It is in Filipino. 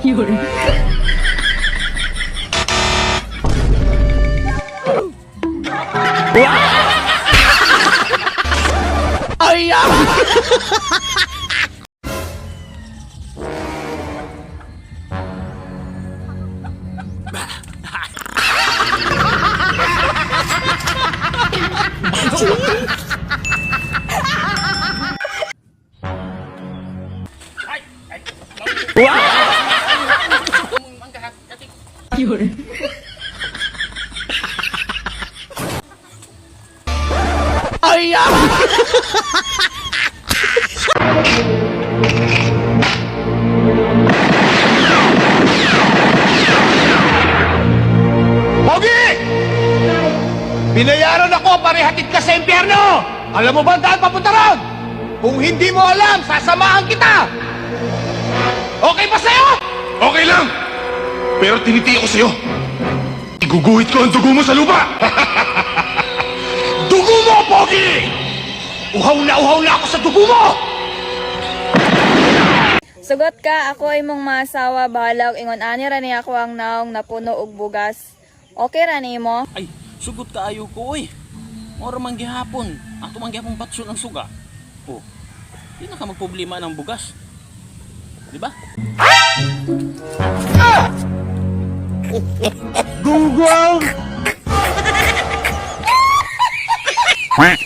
有人。哎呀！有人。哎呀！Pogi! Binayaran ako para ihatid ka sa impyerno! Alam mo ba ang daan papunta ron? Kung hindi mo alam, sasamahan kita! Okay ba sa'yo? Okay lang! Pero tinitiya ko sa'yo. Iguguhit ko ang dugo mo sa lupa! Dugo mo, Pogi! Uhaw na ako sa dugo mo! Sugot ka, ako imong maasawa, bahala og ingon ani rani ako ang naong napuno og bugas. Okay rani mo? Ay, sugot ka ayo ko oy. Ora man gihapon, ato man gihapon patso ng suga. Oh. Di na ka magproblema ng bugas. Di ba? Google! Quack.